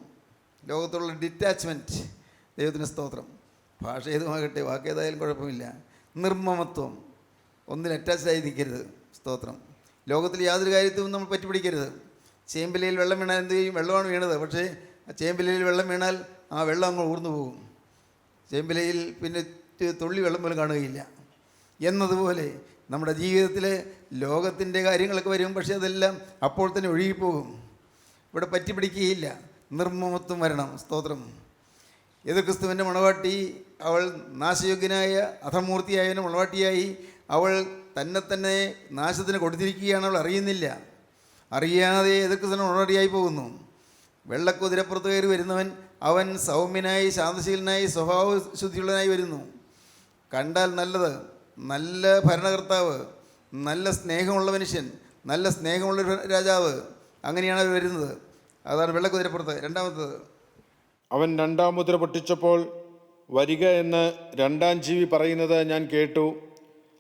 ലോകത്തോടുള്ള ഡിറ്റാച്ച്മെൻറ്റ്. ദൈവത്തിന് സ്തോത്രം. ഭാഷ ഏതുമാകട്ടെ, വാക്കേതായാലും കുഴപ്പമില്ല. നിർമ്മമത്വം, ഒന്നിന് അറ്റാച്ച്ഡായി നിൽക്കരുത്. സ്തോത്രം. ലോകത്തിൽ യാതൊരു കാര്യത്തിലും നമ്മൾ പറ്റിപ്പിടിക്കരുത്. ചേമ്പിലയിൽ വെള്ളം വീണാൽ എന്ത് ചെയ്യും? വെള്ളമാണ് വീണത്, പക്ഷേ ആ ചേമ്പിലയിൽ വെള്ളം വീണാൽ ആ വെള്ളം അങ്ങ് ഊർന്നു പോകും. ചേമ്പിലയിൽ പിന്നെ തുള്ളി വെള്ളം പോലും കാണുകയില്ല. എന്നതുപോലെ നമ്മുടെ ജീവിതത്തിൽ ലോകത്തിൻ്റെ കാര്യങ്ങളൊക്കെ വരും, പക്ഷേ അതെല്ലാം അപ്പോൾ തന്നെ ഒഴുകിപ്പോകും. ഇവിടെ പറ്റിപ്പിടിക്കുകയില്ല. നിർമ്മമത്വം വരണം. സ്തോത്രം. ഏത് ക്രിസ്തുവിൻ്റെ മണവാട്ടി, അവൾ നാശയോഗ്യനായ അധമൂർത്തിയായവൻ്റെ മണവാട്ടിയായി അവൾ തന്നെ നാശത്തിന് കൊടുത്തിരിക്കുകയാണ്. അവൾ അറിയുന്നില്ല. അറിയാതെ ഏത് ക്രിസ്തുവിൻ്റെ മണവാട്ടിയായി പോകുന്നു. വെള്ളക്കുതിരപ്പുറത്ത് കയറി വരുന്നവൻ അവൻ സൗമ്യനായി, ശാന്തശീലനായി, സ്വഭാവ ശുദ്ധിയുള്ളവനായി വരുന്നു. കണ്ടാൽ നല്ലത്, നല്ല ഭരണകർത്താവ്, നല്ല സ്നേഹമുള്ള മനുഷ്യൻ, നല്ല സ്നേഹമുള്ള രാജാവ്, അങ്ങനെയാണ് അവർ വരുന്നത്. അതാണ് വെള്ളക്കുതിരപ്പുറത്ത്. രണ്ടാമത്തത്, അവൻ രണ്ടാം മുദ്ര പൊട്ടിച്ചപ്പോൾ വരിക എന്ന് രണ്ടാം ജീവി പറയുന്നത് ഞാൻ കേട്ടു.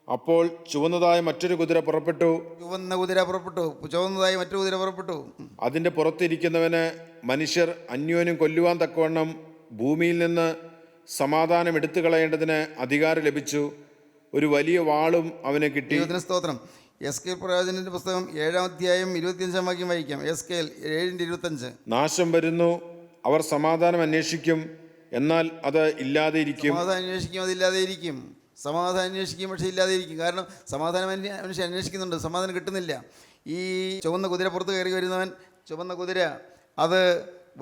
അപ്പോൾ ചുവന്നതായ മറ്റൊരു കുതിര പുറപ്പെട്ടു. ചുവന്നതായ മറ്റൊരു കുതിര പുറപ്പെട്ടു. അതിൻ്റെ പുറത്തിരിക്കുന്നവന് മനുഷ്യർ അന്യോന്യം കൊല്ലുവാൻ തക്കവണ്ണം ഭൂമിയിൽ നിന്ന് സമാധാനം എടുത്തു കളയേണ്ടതിന് അധികാരം ലഭിച്ചു. ഒരു വലിയ വാളും അവന് കിട്ടി. സ്തോത്രം. എസ്കേൽ പ്രവാചകന്റെ പുസ്തകം 7-ാം അധ്യായം 25-ാം വാക്യം വായിക്കാം. എസ്കേൽ 7:25. നാശം വരുന്നു, അവർ സമാധാനം അന്വേഷിക്കും, എന്നാൽ അത് ഇല്ലാതെ ഇരിക്കും. സമാധാനം അന്വേഷിക്കും, അതില്ലാതെ ഇരിക്കും. സമാധാനം അന്വേഷിക്കും, പക്ഷേ ഇല്ലാതെ ഇരിക്കും. കാരണം സമാധാനം മനുഷ്യൻ അന്വേഷിക്കുന്നുണ്ട്, സമാധാനം കിട്ടുന്നില്ല. ഈ ചുവന്ന കുതിര പുറത്ത് കയറി വരുന്നവൻ, ചുവന്ന കുതിര, അത്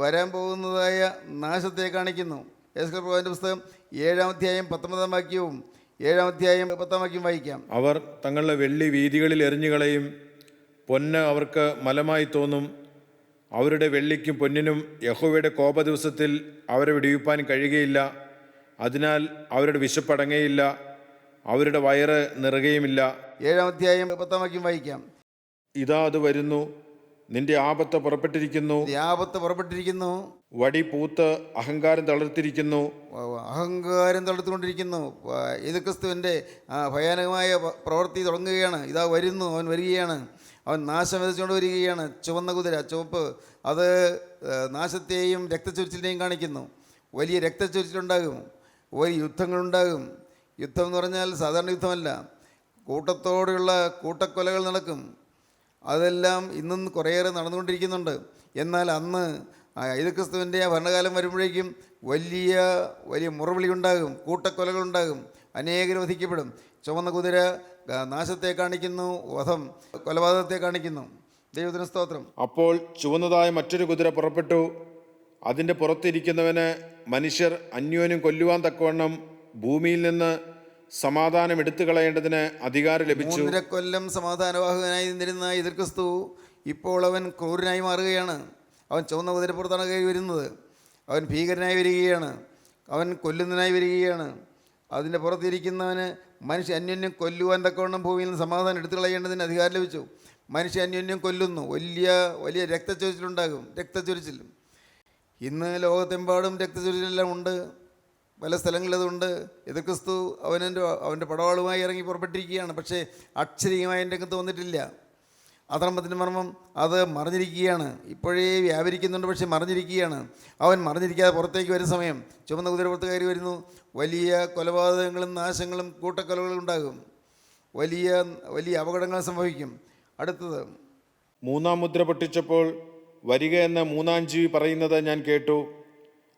വരാൻ പോകുന്നതായ നാശത്തെ കാണിക്കുന്നു. എസ്കേൽ പ്രവാചകന്റെ പുസ്തകം 7-ാം അധ്യായം 19-ാം വാക്യവും 7-ാം അധ്യായം 10-ാം വാക്യം വായിക്കാം. അവർ തങ്ങളുടെ വെള്ളി വീതികളിൽ എറിഞ്ഞുകളയും, പൊന്ന് അവർക്ക് മലമായി തോന്നും. അവരുടെ വെള്ളിക്കും പൊന്നിനും യഹോവയുടെ കോപ ദിവസത്തിൽ അവരെ വിടുവിപ്പാൻ കഴിയുകയില്ല. അതിനാൽ അവരുടെ വിശപ്പടങ്ങയില്ല, അവരുടെ വയറ് നിറയുകയുമില്ല. 7-ാം അധ്യായം 10-ാം വാക്യം വായിക്കാം. ഇതാ അത് വരുന്നു, നിന്റെ ആപത്ത് പുറപ്പെട്ടിരിക്കുന്നു. ആപത്ത് പുറപ്പെട്ടിരിക്കുന്നു. വടി പൂത്ത് അഹങ്കാരം തളർത്തിരിക്കുന്നു. അഹങ്കാരം തളർത്തുകൊണ്ടിരിക്കുന്നു. യേശു ക്രിസ്തുവിൻ്റെ ഭയാനകമായ പ്രവൃത്തി തുടങ്ങുകയാണ്. ഇതാ വരുന്നു, അവൻ വരികയാണ്, അവൻ നാശം വിതച്ചുകൊണ്ട് വരികയാണ്. ചുവന്ന കുതിര, ചുവപ്പ്, അത് നാശത്തെയും രക്തച്ചൊരിച്ചിലിനെയും കാണിക്കുന്നു. വലിയ രക്തച്ചൊരിച്ചിലുണ്ടാകും, വലിയ യുദ്ധങ്ങളുണ്ടാകും. യുദ്ധം എന്ന് പറഞ്ഞാൽ സാധാരണ യുദ്ധമല്ല, കൂട്ടത്തോടെയുള്ള കൂട്ടക്കൊലകൾ നടക്കും. അതെല്ലാം ഇന്നും കുറേയേറെ നടന്നുകൊണ്ടിരിക്കുന്നുണ്ട്. എന്നാൽ അന്ന് യേശു ക്രിസ്തുവിൻ്റെ ആ ഭരണകാലം വരുമ്പോഴേക്കും വലിയ വലിയ മുറവിളി ഉണ്ടാകും, കൂട്ടക്കൊലകളുണ്ടാകും, അനേകർ വധിക്കപ്പെടും. ചുവന്ന കുതിര നാശത്തെ കാണിക്കുന്നു, വധം, കൊലപാതകത്തെ കാണിക്കുന്നു. ദൈവത്തിന് സ്തോത്രം. അപ്പോൾ ചുവന്നതായ മറ്റൊരു കുതിര പുറപ്പെട്ടു. അതിൻ്റെ പുറത്തിരിക്കുന്നവന് മനുഷ്യർ അന്യോന്യം കൊല്ലുവാൻ തക്കവണ്ണം ഭൂമിയിൽ നിന്ന് സമാധാനം എടുത്തു കളയേണ്ടതിന് അധികാരം ലഭിച്ചു. 3.5 കൊല്ലം സമാധാനവാഹകനായി നിന്നിരുന്ന യേശു ക്രിസ്തു ഇപ്പോൾ അവൻ ക്രൂരനായി മാറുകയാണ്. അവൻ ചുവന്ന കുതിരപ്പുറത്താണ് കയറി വരുന്നത്. അവൻ ഭീകരനായി വരികയാണ്, അവൻ കൊല്ലുന്നതിനായി വരികയാണ്. അതിൻ്റെ പുറത്തിരിക്കുന്നവന് മനുഷ്യ അന്യോന്യം കൊല്ലുവാൻ തക്കവണ്ണം ഭൂമിയിൽ നിന്ന് സമാധാനം എടുത്തു കളയേണ്ടതിന് അധികാരം ലഭിച്ചു. മനുഷ്യ അന്യോന്യം കൊല്ലുന്നു, വലിയ വലിയ രക്തച്ചൊരിച്ചിലുണ്ടാകും. രക്തച്ചൊരിച്ചിൽ ഇന്ന് ലോകത്തെമ്പാടും രക്തച്ചൊരിച്ചിലെല്ലാം ഉണ്ട്, പല സ്ഥലങ്ങളിലതുണ്ട്. യേശു ക്രിസ്തു അവൻ്റെ പടവാളുമായി ഇറങ്ങി പുറപ്പെട്ടിരിക്കുകയാണ്. പക്ഷേ അക്ഷരീയമായ രംഗത്ത് വന്നിട്ടില്ല. അധർമ്മത്തിൻ്റെ മർമ്മം അത് മറിഞ്ഞിരിക്കുകയാണ്. ഇപ്പോഴേ വ്യാപരിക്കുന്നുണ്ട്, പക്ഷേ മറിഞ്ഞിരിക്കുകയാണ്. അവൻ മറിഞ്ഞിരിക്കാതെ പുറത്തേക്ക് വരുന്ന സമയം ചുവന്ന കുതിര പുറത്ത് കയറി വരുന്നു. വലിയ കൊലപാതകങ്ങളും നാശങ്ങളും കൂട്ടക്കൊലകളും ഉണ്ടാകും. വലിയ വലിയ അപകടങ്ങൾ സംഭവിക്കും. അടുത്തത്, 3-ാം മുദ്ര പൊട്ടിച്ചപ്പോൾ വരിക എന്ന 3-ാം ജീവി പറയുന്നത് ഞാൻ കേട്ടു.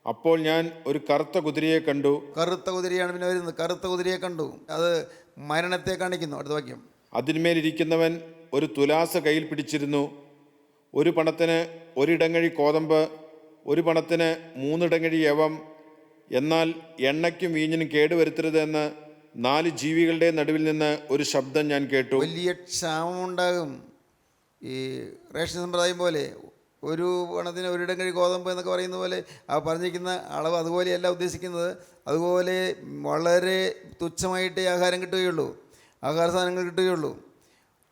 അപ്പോൾ ഞാൻ ഒരു കറുത്ത കുതിരയെ കണ്ടു. കറുത്ത കുതിരയാണ് പിന്നെ വരുന്നത്. കറുത്ത കുതിരയെ കണ്ടു, അത് മരണത്തെ കാണിക്കുന്നു. അടുത്ത വാക്യം, അതിന്മേലിരിക്കുന്നവൻ ഒരു തുലാസ കയ്യിൽ പിടിച്ചിരുന്നു. ഒരു പണത്തിന് ഒരിടങ്ങഴി കോതമ്പ്, ഒരു പണത്തിന് 3 ഇടങ്ങഴി യവം, എന്നാൽ എണ്ണയ്ക്കും വീഞ്ഞിനും കേടുവരുത്തരുത് എന്ന് 4 ജീവികളുടെ നടുവിൽ നിന്ന് ഒരു ശബ്ദം ഞാൻ കേട്ടു. വലിയ ക്ഷാമമുണ്ടാകും. ഈ റേഷൻ സമ്പ്രദായം പോലെ ഒരു പണത്തിന് ഒരിടം കഴി ഗോതമ്പ് എന്നൊക്കെ പറയുന്ന പോലെ ആ പറഞ്ഞിരിക്കുന്ന അളവ് അതുപോലെയല്ല ഉദ്ദേശിക്കുന്നത്. അതുപോലെ വളരെ തുച്ഛമായിട്ടേ ആഹാരം കിട്ടുകയുള്ളൂ, ആഹാര സാധനങ്ങൾ കിട്ടുകയുള്ളൂ.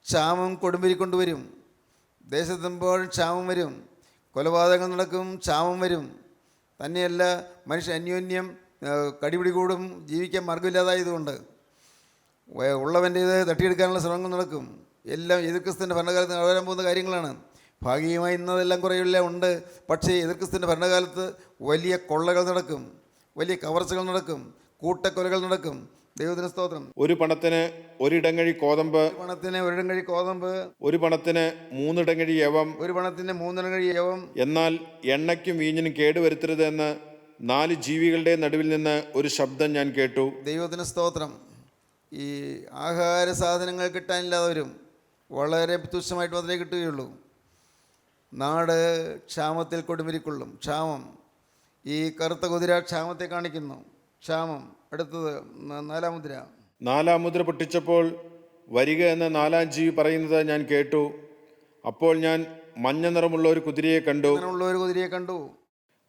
ക്ഷാമം കൊടുമ്പിരി കൊണ്ടുവരും. ദേശത്തെമ്പാടും ക്ഷാമം വരും, കൊലപാതകങ്ങൾ നടക്കും, ക്ഷാമം വരും. തന്നെയല്ല, മനുഷ്യൻ അന്യോന്യം കടിപിടി കൂടും, ജീവിക്കാൻ മാർഗമില്ലാതായതുകൊണ്ട് ഉള്ളവൻ്റേത് തട്ടിയെടുക്കാനുള്ള ശ്രമങ്ങൾ നടക്കും. എല്ലാം എതിർക്രിസ്തുവിൻ്റെ ഭരണകാലത്ത് വരാൻ പോകുന്ന കാര്യങ്ങളാണ്. ഭാഗികമായി ഇന്നതെല്ലാം കുറേയെല്ലാം ഉണ്ട്. പക്ഷേ എതിർക്രിസ്തുവിൻ്റെ ഭരണകാലത്ത് വലിയ കൊള്ളകൾ നടക്കും, വലിയ കവർച്ചകൾ നടക്കും, കൂട്ടക്കൊലകൾ നടക്കും. ദൈവത്തിന് സ്തോത്രം. ഒരു പണത്തിന് ഒരിടങ്ങഴി കോതമ്പ്, പണത്തിന് ഒരിടം കഴി കോതമ്പ്, ഒരു പണത്തിന് 3 ഇടങ്ങഴി യവം, ഒരു പണത്തിന് 3 കഴി യവം. എന്നാൽ എണ്ണയ്ക്കും വീഞ്ഞിനും കേടുവരുത്തരുത് എന്ന് 4 ജീവികളുടെ നടുവിൽ നിന്ന് ഒരു ശബ്ദം ഞാൻ കേട്ടു. ദൈവത്തിന് സ്തോത്രം. ഈ ആഹാര സാധനങ്ങൾ കിട്ടാനില്ലാതെ വരും, വളരെ തുച്ഛമായിട്ട് മാത്രമേ കിട്ടുകയുള്ളൂ. നാട് ക്ഷാമത്തിൽ കൊടുമിരിക്കൊള്ളും. ക്ഷാമം, ഈ കറുത്ത കുതിര ക്ഷാമത്തെ കാണിക്കുന്നു. ക്ഷാമം. അടുത്തത് 4-ാം മുദ്ര. 4-ാം മുദ്ര പൊട്ടിച്ചപ്പോൾ വരിക എന്ന് 4-ാം ജീവി പറയുന്നത് ഞാൻ കേട്ടു. അപ്പോൾ ഞാൻ മഞ്ഞ നിറമുള്ള ഒരു കുതിരയെ കണ്ടു. അങ്ങനെയുള്ള ഒരു കുതിരയെ കണ്ടു.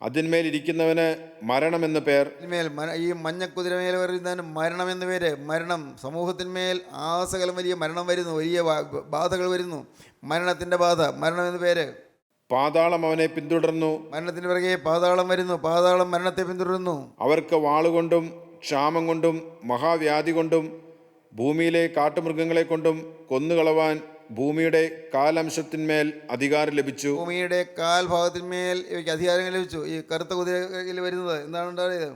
അതിന്മേൽ ഇരിക്കുന്നവന് മരണമെന്ന് പേർ. ഇതിന്മേൽ ഈ മഞ്ഞക്കുതിരമേൽ വരുന്നതിന് മരണമെന്ന് പേര്. മരണം, സമൂഹത്തിന്മേൽ ആസകലം വലിയ മരണം വരുന്നു, വലിയ ബാധകൾ വരുന്നു. മരണത്തിൻ്റെ ബാധ, മരണമെന്ന് പേര്. പാതാളം അവനെ പിന്തുടർന്നു. മരണത്തിന് പിറകെ പാതാളം വരുന്നു, പാതാളം മരണത്തെ പിന്തുടരുന്നു. അവർക്ക് വാളുകൊണ്ടും ക്ഷാമം കൊണ്ടും മഹാവ്യാധി കൊണ്ടും ഭൂമിയിലെ കാട്ടുമൃഗങ്ങളെ കൊണ്ടും കൊന്നുകളവാൻ ഭൂമിയുടെ കാലംശത്തിന്മേൽ അധികാരം ലഭിച്ചു. ഭൂമിയുടെ കാൽഭാഗത്തിന്മേൽ ഇവയ്ക്ക് അധികാരം ലഭിച്ചു. ഈ കറുത്ത കുതിരയിൽ വരുന്നത് എന്താണ് ഉണ്ടായത്?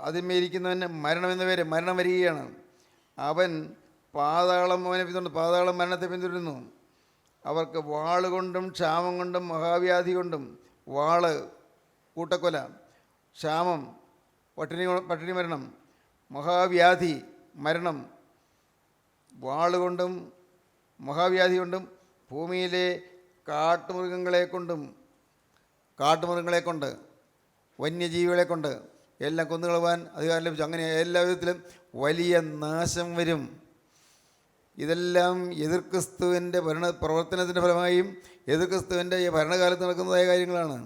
അതിന്മേലിരിക്കുന്നവന് മരണമെന്ന പേര്. മരണം വരികയാണ്. അവൻ പാതാളം അവനെ പിന്തുടരുന്നു, പാതാളം മരണത്തെ പിന്തുടരുന്നു. അവർക്ക് വാള് കൊണ്ടും ക്ഷാമം കൊണ്ടും മഹാവ്യാധി കൊണ്ടും, വാള് കൂട്ടക്കൊല, ക്ഷാമം പട്ടിണി മരണം, മഹാവ്യാധി മരണം, വാള് കൊണ്ടും മഹാവ്യാധി കൊണ്ടും ഭൂമിയിലെ കാട്ടുമൃഗങ്ങളെ കൊണ്ട് വന്യജീവികളെ കൊണ്ട് എല്ലാം കൊന്നുകളവാൻ അധികാരം ലഭിച്ചു. അങ്ങനെ എല്ലാ വിധത്തിലും വലിയ നാശം വരും. ഇതെല്ലാം എതിർക്രിസ്തുവിൻ്റെ പ്രവർത്തനത്തിൻ്റെ ഫലമായും എതിർക്രിസ്തുവിൻ്റെ ഈ ഭരണകാലത്ത് നടക്കുന്നതായ കാര്യങ്ങളാണ്.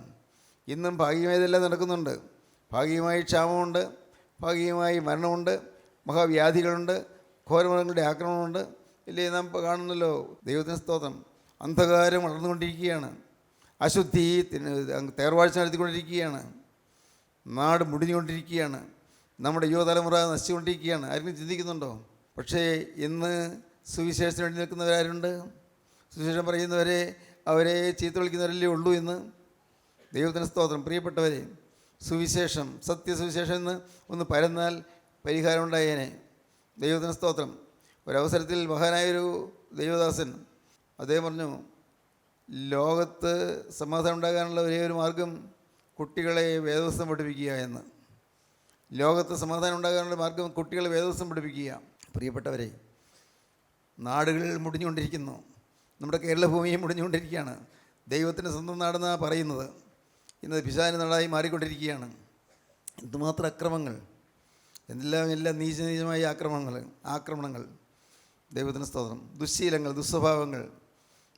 ഇന്നും ഭാഗികമായി ഇതെല്ലാം നടക്കുന്നുണ്ട്. ഭാഗികമായി ക്ഷാമമുണ്ട്, ഭാഗികമായി മരണമുണ്ട്, മഹാവ്യാധികളുണ്ട്, ഘോരമൃഗങ്ങളുടെ ആക്രമണമുണ്ട്. ഇല്ലേ, നാം കാണുന്നല്ലോ. ദൈവത്തിന് സ്തോത്രം. അന്ധകാരം വളർന്നുകൊണ്ടിരിക്കുകയാണ്. അശുദ്ധി തേർവാഴ്ച നടത്തിക്കൊണ്ടിരിക്കുകയാണ്. നാട് മുടിഞ്ഞുകൊണ്ടിരിക്കുകയാണ്. നമ്മുടെ യുവതലമുറ നശിച്ചുകൊണ്ടിരിക്കുകയാണ്. ആരെങ്കിലും ചിന്തിക്കുന്നുണ്ടോ? പക്ഷേ ഇന്ന് സുവിശേഷത്തിന് വേണ്ടി നിൽക്കുന്നവരാരുണ്ട്? സുവിശേഷം പറയുന്നവരെ, അവരെ ചീത്ത വിളിക്കുന്നവരല്ലേ ഉള്ളൂ ഇന്ന്. ദൈവത്തിന് സ്തോത്രം. പ്രിയപ്പെട്ടവരെ, സുവിശേഷം, സത്യസുവിശേഷം എന്ന് ഒന്ന് പരന്നാൽ പരിഹാരം ഉണ്ടായേനെ. ദൈവത്തിന് സ്തോത്രം. ഒരവസരത്തിൽ മഹാനായൊരു ദൈവദാസൻ അദ്ദേഹം പറഞ്ഞു, ലോകത്ത് സമാധാനം ഉണ്ടാകാനുള്ള ഒരേ ഒരു മാർഗം കുട്ടികളെ വേദപുസ്തകം പഠിപ്പിക്കുക എന്ന്. ലോകത്ത് സമാധാനം ഉണ്ടാകാനുള്ള മാർഗം കുട്ടികളെ വേദപുസ്തകം പഠിപ്പിക്കുക. പ്രിയപ്പെട്ടവരെ, നാടുകൾ മുടിഞ്ഞുകൊണ്ടിരിക്കുന്നു. നമ്മുടെ കേരളഭൂമിയും മുടിഞ്ഞുകൊണ്ടിരിക്കുകയാണ്. ദൈവത്തിൻ്റെ സ്വന്തം നാടെന്നാണ് പറയുന്നത്. ഇന്ന് പിശാചിൻ്റെ നാടായി മാറിക്കൊണ്ടിരിക്കുകയാണ്. എന്തുമാത്രം അക്രമങ്ങൾ, എല്ലാം നീചമായ ആക്രമണങ്ങൾ. ദൈവത്തിന് സ്തോത്രം. ദുശ്ശീലങ്ങൾ, ദുസ്വഭാവങ്ങൾ,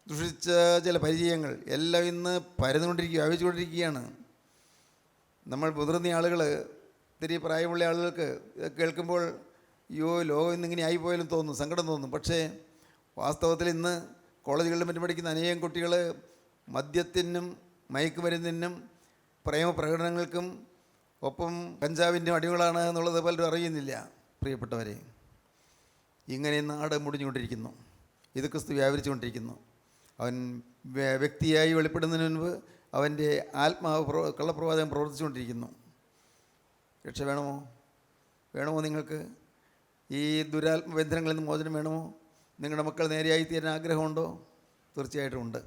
ദുഷിച്ച ചില പരിചയങ്ങൾ എല്ലാം ഇന്ന് പരന്നുകൊണ്ടിരിക്കുക, വ്യാപിച്ചുകൊണ്ടിരിക്കുകയാണ്. നമ്മൾ മുതിർന്ന ആളുകൾ, ഇത്തിരി പ്രായമുള്ള ആളുകൾക്ക് ഇത് കേൾക്കുമ്പോൾ അയ്യോ, ലോകം ഇന്നിങ്ങനെ ആയിപ്പോയാലും തോന്നും, സങ്കടം തോന്നും. പക്ഷേ വാസ്തവത്തിൽ ഇന്ന് കോളേജുകളിലും മറ്റും പഠിക്കുന്ന അനേകം കുട്ടികൾ മദ്യത്തിനും മയക്കുമരുന്നിനും പ്രേമപ്രകടനങ്ങൾക്കും ഒപ്പം കഞ്ചാവിൻ്റെ അടിമകളാണ് എന്നുള്ളത് പലരും അറിയുന്നില്ല. പ്രിയപ്പെട്ടവരെ, ഇങ്ങനെ നാട് മുടിഞ്ഞുകൊണ്ടിരിക്കുന്നു. ഇത് ക്രിസ്തു വ്യാപരിച്ചുകൊണ്ടിരിക്കുന്നു. അവൻ വ്യക്തിയായി വെളിപ്പെടുന്നതിന് മുൻപ് അവൻ്റെ ആത്മാവ് കള്ളപ്രവാചകം പ്രവർത്തിച്ചുകൊണ്ടിരിക്കുന്നു. രക്ഷ വേണമോ നിങ്ങൾക്ക്? ഈ ദുരാത്മബന്ധനങ്ങളിൽ നിന്ന് മോചനം വേണമോ? നിങ്ങളുടെ മക്കൾ നേരെയായി തീരാൻ ആഗ്രഹമുണ്ടോ? തീർച്ചയായിട്ടും ഉണ്ട്.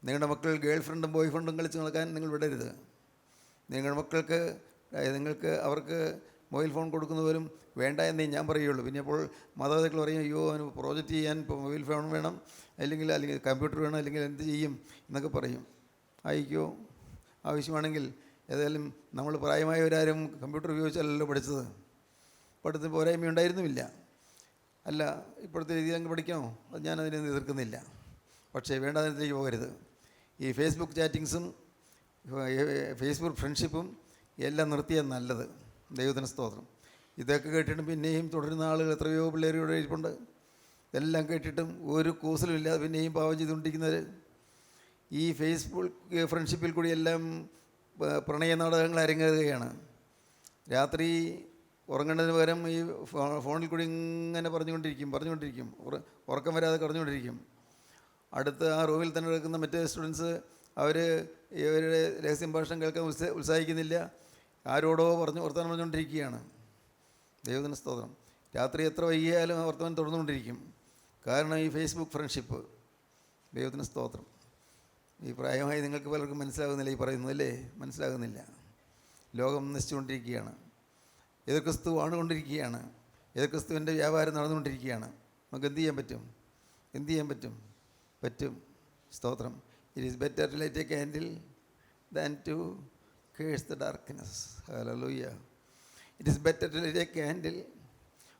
നിങ്ങളുടെ മക്കൾ ഗേൾ ഫ്രണ്ടും ബോയ് ഫ്രണ്ടും കളിച്ച് നടക്കാൻ നിങ്ങൾ വിടരുത്. നിങ്ങളുടെ അവർക്ക് മൊബൈൽ ഫോൺ കൊടുക്കുന്നത് പോലും വേണ്ട എന്നേ ഞാൻ പറയുള്ളൂ. പിന്നെ അപ്പോൾ മാതാപിതാക്കൾ പറയും, അയ്യോ, അവന് പ്രോജക്റ്റ് ചെയ്യാൻ ഇപ്പോൾ മൊബൈൽ ഫോൺ വേണം, അല്ലെങ്കിൽ കമ്പ്യൂട്ടർ വേണം, അല്ലെങ്കിൽ എന്ത് ചെയ്യും എന്നൊക്കെ പറയും. അയക്കോ, ആവശ്യമാണെങ്കിൽ ഏതായാലും നമ്മൾ പ്രായമായവരാരും കമ്പ്യൂട്ടർ ഉപയോഗിച്ചല്ലോ പഠിച്ചത്. പഠിത്തത്തിന് പോരായ്മ ഉണ്ടായിരുന്നുമില്ല. അല്ല, ഇപ്പോഴത്തെ രീതിയിൽ അങ്ങ് പഠിക്കണോ? അത് ഞാനതിനെ എതിർക്കുന്നില്ല. പക്ഷേ വേണ്ടാതിലേക്ക് പോകരുത്. ഈ ഫേസ്ബുക്ക് ചാറ്റിങ്സും ഫേസ്ബുക്ക് ഫ്രണ്ട്ഷിപ്പും എല്ലാം നിർത്തിയാൽ നല്ലത്. ദൈവത്തിന് സ്തോത്രം. ഇതൊക്കെ കേട്ടിട്ടും പിന്നെയും തുടരുന്ന ആളുകൾ എത്രയോ പിള്ളേരോട് ഇരിപ്പുണ്ട്. ഇതെല്ലാം കേട്ടിട്ടും ഒരു കൂസലും ഇല്ലാതെ പിന്നെയും പാവം ചെയ്തുകൊണ്ടിരിക്കുന്നവർ. ഈ ഫേസ്ബുക്ക് ഫ്രണ്ട്ഷിപ്പിൽ കൂടി എല്ലാം പ്രണയ നാടകങ്ങൾ അരങ്ങേറുകയാണ്. രാത്രി ഉറങ്ങേണ്ടതിന് പകരം ഈ ഫോണിൽ കൂടി ഇങ്ങനെ പറഞ്ഞുകൊണ്ടിരിക്കും. ഉറക്കം വരാതെ പറഞ്ഞുകൊണ്ടിരിക്കും. അടുത്ത് ആ റൂമിൽ തന്നെ കിടക്കുന്ന മറ്റേ സ്റ്റുഡൻസ് അവർ ഇവരുടെ രഹസ്യ ഭാഷണം കേൾക്കാൻ ഉത്സാഹിക്കുന്നില്ല. ആരോടോ വർത്തമാനം പറഞ്ഞുകൊണ്ടിരിക്കുകയാണ്. ദൈവത്തിന് സ്തോത്രം. രാത്രി എത്ര വൈകിയാലും ആ വർത്തമാനം തുടർന്നുകൊണ്ടിരിക്കും. കാരണം ഈ ഫേസ്ബുക്ക് ഫ്രണ്ട്ഷിപ്പ്. ദൈവത്തിന് സ്തോത്രം. ഈ പ്രായമായി നിങ്ങൾക്ക് പലർക്കും മനസ്സിലാകുന്നില്ല ഈ പറയുന്നത്, അല്ലേ? മനസ്സിലാകുന്നില്ല. ലോകം നശിച്ചുകൊണ്ടിരിക്കുകയാണ്. എതിർ ക്രിസ്തു ആണുകൊണ്ടിരിക്കുകയാണ്. എതിർ ക്രിസ്തുവിൻ്റെ വ്യാപാരം നടന്നുകൊണ്ടിരിക്കുകയാണ്. നമുക്ക് എന്ത് ചെയ്യാൻ പറ്റും? സ്തോത്രം. It is better to light a candle than to curse the darkness. Hallelujah. It is better to light a candle,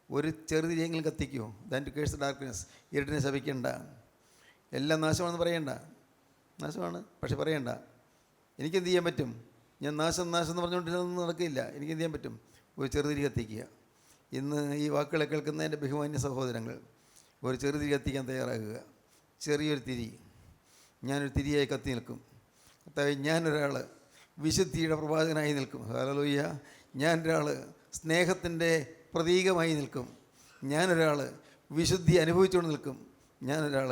ഒരു ചെറുതിരിയെങ്കിലും കത്തിക്കുമോ, than to curse the darkness. ഇരുട്ടിനെ ശപിക്കണ്ട. എല്ലാം നാശമാണെന്ന് പറയണ്ട. നാശമാണ്, പക്ഷെ പറയണ്ട. എനിക്കെന്ത് ചെയ്യാൻ പറ്റും? ഞാൻ നാശം എന്ന് പറഞ്ഞുകൊണ്ടിരുന്നൊന്നും നടക്കില്ല. എനിക്കെന്ത് ചെയ്യാൻ പറ്റും? ഒരു ചെറുതിരി കത്തിക്കുക. ഇന്ന് ഈ വാക്കുകളെ കേൾക്കുന്ന എൻ്റെ ബഹുമാന്യ സഹോദരങ്ങൾ, ഒരു ചെറുതിരി കത്തിക്കാൻ തയ്യാറാകുക. ചെറിയൊരു തിരി. ഞാനൊരു തിരിയായി കത്തി നിൽക്കും. കർത്താവേ, ഞാനൊരാൾ വിശുദ്ധിയുടെ പ്രവാചകനായി നിൽക്കും. ഹല്ലേലൂയ. ഞാനൊരാൾ സ്നേഹത്തിൻ്റെ പ്രതീകമായി നിൽക്കും. ഞാനൊരാൾ വിശുദ്ധി അനുഭവിച്ചുകൊണ്ട് നിൽക്കും. ഞാനൊരാൾ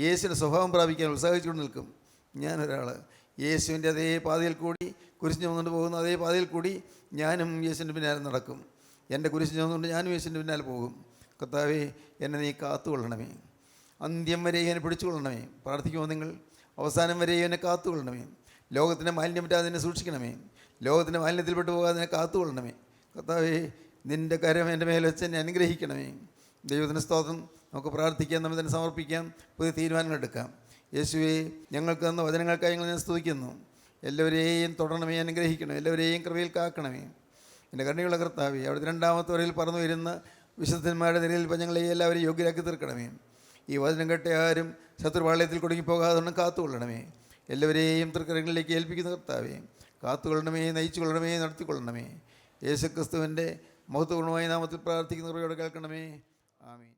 യേശുവിൻ്റെ സ്വഭാവം പ്രാപിക്കാൻ ഉത്സാഹിച്ചുകൊണ്ട് നിൽക്കും. ഞാനൊരാൾ യേശുവിൻ്റെ അതേ പാതയിൽ കൂടി കുരിശ് ചുമന്നുകൊണ്ട് പോകുന്ന അതേ പാതയിൽ കൂടി ഞാനും യേശുവിൻ്റെ പിന്നാലെ നടക്കും. എൻ്റെ കുരിശ് ചുമന്നുകൊണ്ട് ഞാനും യേശുവിൻ്റെ പിന്നാലെ പോകും. കർത്താവേ, എന്നെ നീ കാത്തുകൊള്ളണമേ. അന്ത്യം വരെ എന്നെ പിടിച്ചുകൊള്ളണമേ. പ്രാർത്ഥിക്കുമോ നിങ്ങൾ? അവസാനം വരെ എന്നെ കാത്തുകൊള്ളണമേ. ലോകത്തിൻ്റെ മാലിന്യം പറ്റാതെ എന്നെ സൂക്ഷിക്കണമേ. ലോകത്തിൻ്റെ മാലിന്യത്തിൽപ്പെട്ടു പോകാതെ എന്നെ കാത്തുകൊള്ളണമേ. കർത്താവേ, നിൻ്റെ കരം എൻ്റെ മേൽ വെച്ച് എന്നെ അനുഗ്രഹിക്കണമേ. ദൈവത്തിന് സ്തോത്രം. നമുക്ക് പ്രാർത്ഥിക്കാം, നമ്മെ തന്നെ സമർപ്പിക്കാം, പുതിയ തീരുമാനങ്ങൾ എടുക്കാം. യേശുവേ, ഞങ്ങൾക്ക് തന്ന വചനങ്ങൾക്കായി ഞങ്ങൾ ഞാൻ സ്തുതിക്കുന്നു. എല്ലാവരെയും തുടരണമേ, അനുഗ്രഹിക്കണമേ. എല്ലാവരെയും കൃപയിൽ കാക്കണമേ. എൻ്റെ കരുണയുള്ള കർത്താവേ, അവിടുത്തെ രണ്ടാമത്തെ വരയിൽ പറന്നു വരുന്ന വിശുദ്ധന്മാരുടെ നിലയിൽ ഞങ്ങളെ എല്ലാവരെയും യോഗ്യരാക്കി തീർക്കണമേ. ഈ വചനം കേട്ട ആരും ശത്രുപാളയത്തിൽ കുടുങ്ങിപ്പോകാതെ കാത്തുകൊള്ളണമേ. എല്ലാവരെയും തൃക്കരങ്ങളിലേക്ക് ഏൽപ്പിക്കുന്ന കർത്താവേ, കാത്തുകൊള്ളണമേ, നയിച്ചുകൊള്ളണമേ, നടത്തിക്കൊള്ളണമേ. യേശുക്രിസ്തുവിൻ്റെ മഹത്വപൂർണ്ണമായ നാമത്തിൽ പ്രാർത്ഥിക്കുന്ന കൃപയോടെ കേൾക്കണമേ. ആമീൻ.